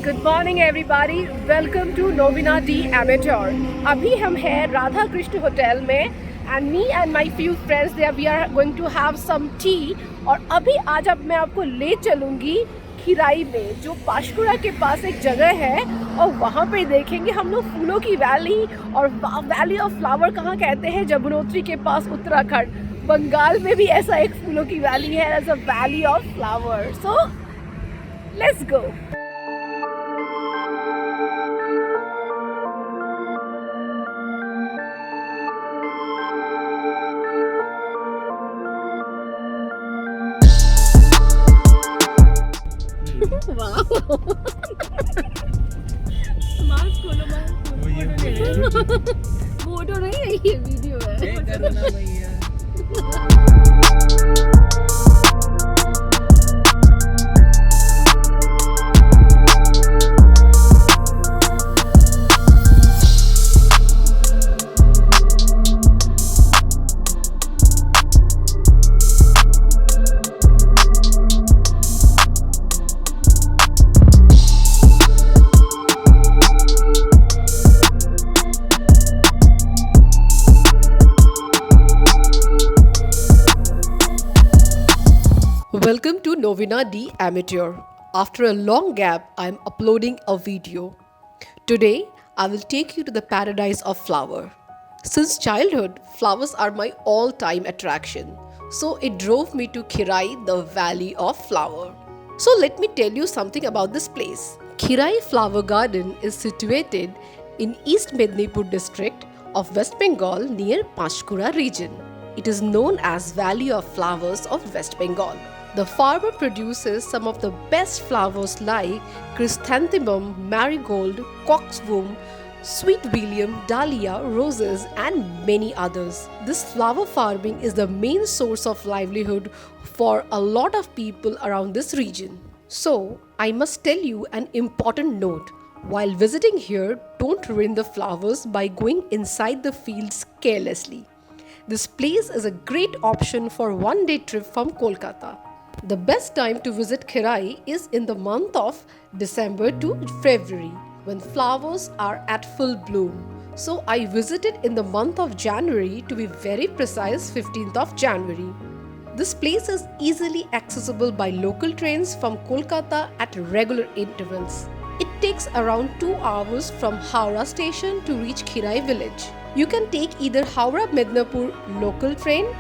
Good morning everybody, welcome to Novina the amateur. अभी हम हैं राधा कृष्ण होटल में and me and my few friends there we are going to have some tea. और अभी आज अब मैं आपको ले चलूँगी खिराई में, जो पाशकुरा के पास एक जगह है, और वहाँ पे देखेंगे हम लोग फूलों की वैली। और वैली ऑफ फ्लावर कहाँ कहते हैं? जमुनोत्री के पास उत्तराखंड, बंगाल में भी ऐसा एक फूलों की वैली है, as a valley of flower. So let's go. Photo नहीं है, ये वीडियो है। Welcome to Novina D Amateur. After a long gap, I am uploading a video. Today, I will take you to the paradise of flower. Since childhood, flowers are my all-time attraction. So it drove me to Khirai, the valley of flower. So let me tell you something about this place. Khirai Flower Garden is situated in East Mednipur district of West Bengal near Pashkura region. It is known as Valley of Flowers of West Bengal. The farmer produces some of the best flowers like chrysanthemum, marigold, coxcomb, sweet william, dahlia, roses and many others. This flower farming is the main source of livelihood for a lot of people around this region. So, I must tell you an important note. While visiting here, don't ruin the flowers by going inside the fields carelessly. This place is a great option for one-day trip from Kolkata. The best time to visit Khirai is in the month of December to February, when flowers are at full bloom. So I visited in the month of January, to be very precise 15th of January. This place is easily accessible by local trains from Kolkata at regular intervals. It takes around 2 hours from Howrah station to reach Khirai village. You can take either Howrah Mednapur local train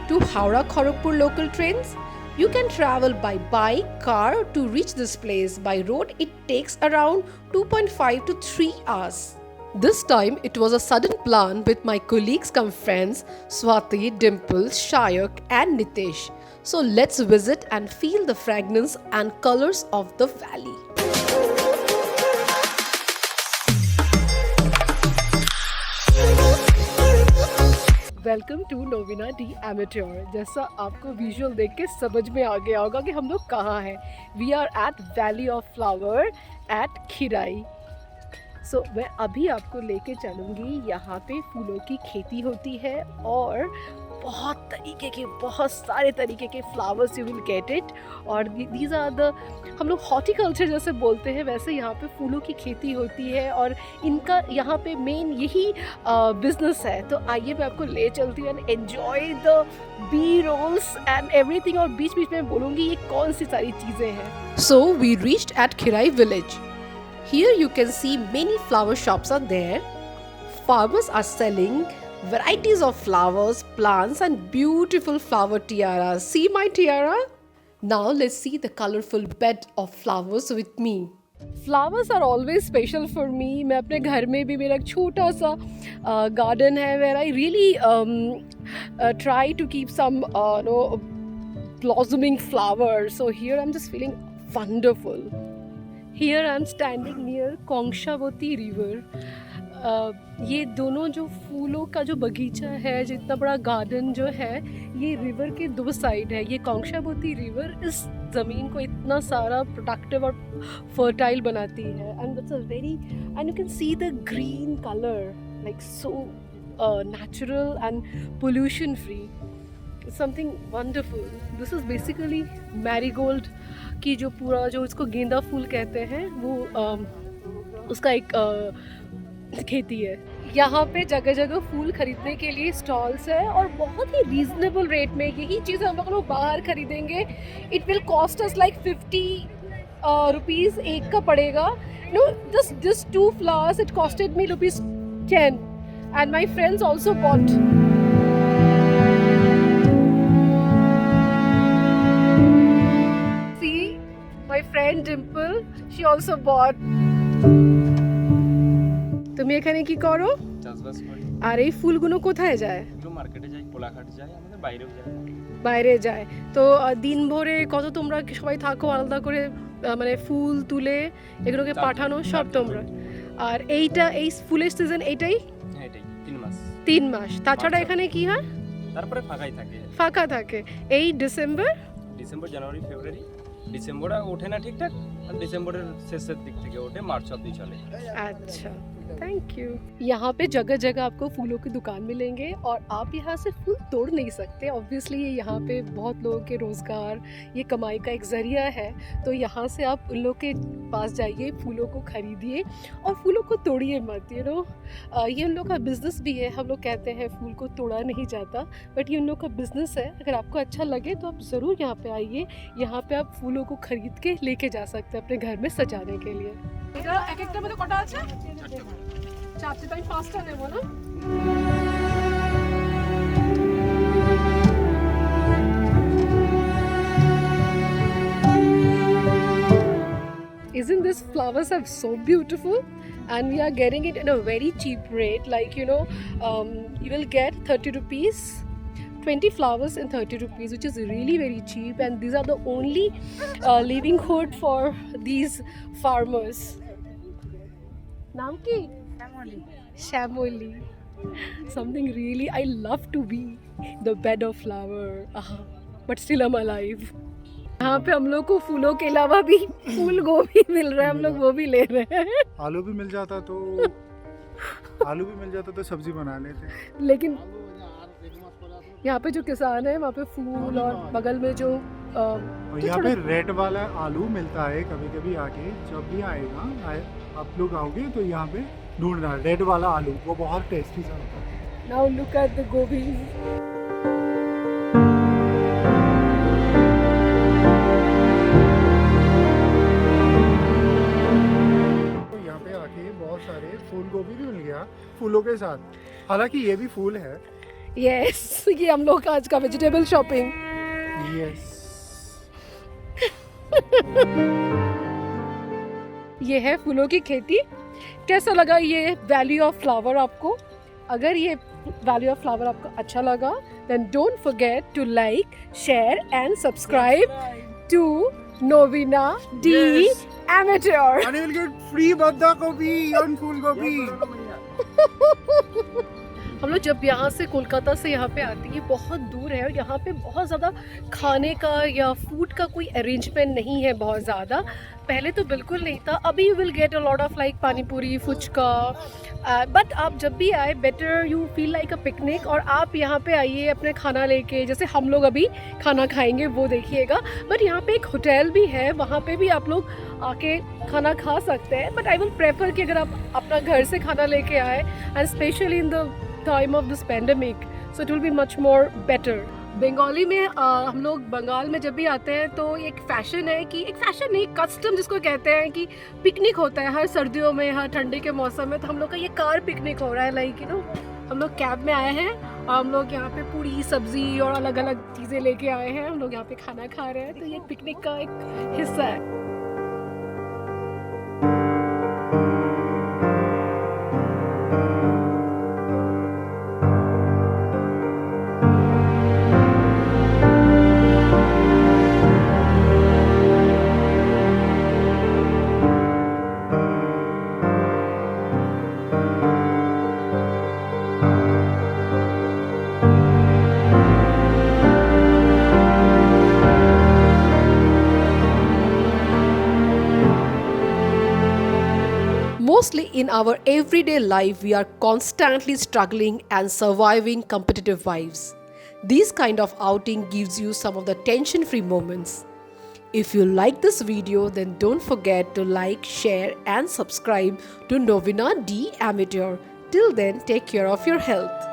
to Howrah Kharagpur local trains. You can travel by bike, car to reach this place. By road, it takes around 2.5 to 3 hours. This time, it was a sudden plan with my colleagues come friends, Swati, Dimple, Shayak and Nitesh. So let's visit and feel the fragrance and colors of the valley. Welcome to Novina the amateur. जैसा आपको visual देख के समझ में आ गया होगा कि हम लोग कहाँ हैं। We are at valley of flower at Khirai. So मैं अभी आपको लेके चलूँगी। यहाँ पे फूलों की खेती होती है और बहुत सारे तरीके के flowers you will get it. और दीज आर द, हम लोग हॉर्टिकल्चर जैसे बोलते हैं, वैसे यहाँ पे फूलों की खेती होती है और इनका यहाँ पे मेन यही बिजनेस है। तो आइए मैं आपको ले चलती हूँ and enjoy the B rolls and everything. और बीच बीच में बोलूँगी ये कौन सी सारी चीज़ें हैं। So we reached at Khirai village. Here you can see many flower shops are there. Farmers are selling varieties of flowers, plants and beautiful flower tiaras. See my tiara? Now let's see the colorful bed of flowers with me. Flowers are always special for me. मैं अपने घर में भी मेरा एक छोटा सा garden है where I really try to keep some blossoming flower. So here I'm just feeling wonderful. Here I'm standing near Kongshavati river. ये दोनों जो फूलों का जो बगीचा है, जो इतना बड़ा गार्डन जो है, ये रिवर के दो साइड है. ये कोंगशाबोती रिवर इस ज़मीन को इतना सारा प्रोडक्टिव और फर्टाइल बनाती है. And that's a very, and you can see the green colour like so natural and pollution free. It's something wonderful. This is basically marigold की जो पूरा जो इसको गेंदा फूल कहते हैं वो उसका एक खेती है. यहाँ पे जगह जगह फूल खरीदने के लिए स्टॉल्स है और बहुत ही रीजनेबल रेट में. यही चीज़ हम लोग बाहर खरीदेंगे, it will cost us like 50 rupees एक का पड़ेगा. No, this 2 flowers it costed me rupees 10. And my friends also bought. See, my friend Dimple, she also bought. তুমি এখানে কি করো? চাষবাস করি. আর এই ফুলগুলো কোথায় যায়? এগুলো মার্কেটে যায়, কোলাঘাট যায়, আমাদের বাইরেও যায়. বাইরে যায়. তো দিন ভরে কত তোমরা সবাই থাকো আলাদা করে মানে ফুল তুলে এগুলোকে পাঠানো সব তোমরা? আর এইটা এই ফুলের সিজন এইটাই? 3 মাস. তাছাড়া এখানে কি হয়? তারপরে ফাঁকা থাকে. এই ডিসেম্বর, জানুয়ারি, ফেব্রুয়ারি. ডিসেম্বরে ওঠে না ঠিকঠাক, আর ডিসেম্বরের শেষের দিক থেকে ওঠে, মার্চ অবধি চলে. আচ্ছা, थैंक यू. यहाँ पे जगह जगह आपको फूलों की दुकान मिलेंगे और आप यहाँ से फूल तोड़ नहीं सकते. ऑब्वियसली ये यहाँ पे बहुत लोगों के रोज़गार, ये कमाई का एक ज़रिया है. तो यहाँ से आप उन लोग के पास जाइए, फूलों को ख़रीदिए और फूलों को तोड़िए मत. यू नो, ये उन लोग का बिज़नेस भी है. हम लोग कहते हैं फूल को तोड़ा नहीं जाता, बट ये उन लोग का बिज़नेस है. अगर आपको अच्छा लगे तो आप ज़रूर यहाँ पे आइए. यहाँ पे आप फूलों को ख़रीद के लेके जा सकते हैं अपने घर में सजाने के लिए. एक एक में कटा আছে চারটে, তাই 5টা নেব না? Isn't this flowers are so beautiful, and we are getting it in a very cheap rate. Like, you know, you will get 30 rupees 20 flowers in 30 rupees, which is really very cheap, and these are the only livelihood for these farmers. Naam ki? Shamoli. Something really, I love to be the bed of flower, but still I'm alive. यहाँ पे हम लोग को फूलों के अलावा भी फूल गोभी मिल रहा है, हम लोग वो भी ले रहे हैं. आलू भी मिल जाता तो सब्जी बना लेते. लेकिन यहाँ पे जो किसान है वहाँ पे फूल और बगल में जो यहाँ पे रेड वाला आलू मिलता है. कभी कभी आके जब भी आएगा आप लोग आओगे तो यहाँ पे ढूंढना रेड वाला आलू, वो बहुत टेस्टी सा होता है. Now look at the gobi. तो यहाँ पे आके बहुत सारे फूल गोभी भी मिल गया फूलों के साथ. हालांकि ये भी फूल है. यस, ये हम लोग का आज का वेजिटेबल शॉपिंग. यस. ये है फूलों की खेती. कैसा लगा ये वैल्यू ऑफ फ्लावर आपको? अगर ये वैल्यू ऑफ फ्लावर आपको अच्छा लगा, then don't forget to like, share and subscribe to Novina D Amateur. And you will get free banda gobi and फूल गोभी. हम लोग जब यहाँ से कोलकाता से यहाँ पे आते हैं, ये बहुत दूर है और यहाँ पे बहुत ज़्यादा खाने का या फूड का कोई अरेंजमेंट नहीं है बहुत ज़्यादा. पहले तो बिल्कुल नहीं था. अभी you will get a lot of like पानी पूरी, फुचका. बट आप जब भी आए, better you feel like a picnic. और आप यहाँ पे आइए अपने खाना लेके, जैसे हम लोग अभी खाना खाएंगे वो देखिएगा. बट यहाँ पे एक होटल भी है, वहाँ पे भी आप लोग आके खाना खा सकते हैं. बट आई विल प्रेफर कि अगर आप अपना घर से खाना लेके आए, and specially in the time of this pandemic, so it will be much more better. Bengali में हम लोग बंगाल में जब भी आते हैं तो एक फ़ैशन है कि, एक फ़ैशन नहीं, कस्टम जिसको कहते हैं कि पिकनिक होता है हर सर्दियों में, हर ठंडी के मौसम में. तो हम लोग का ये कार पिकनिक हो रहा है. लाइक, यू नो, हम लोग कैब में आए हैं और हम लोग यहाँ पे पूरी सब्ज़ी और अलग अलग चीज़ें लेके आए हैं. हम लोग यहाँ पे खाना खा रहे हैं. तो ये पिकनिक का एक हिस्सा है. Mostly in our everyday life, we are constantly struggling and surviving competitive lives. These kind of outing gives you some of the tension-free moments. If you like this video, then don't forget to like, share and subscribe to Novena D Amateur. Till then, take care of your health.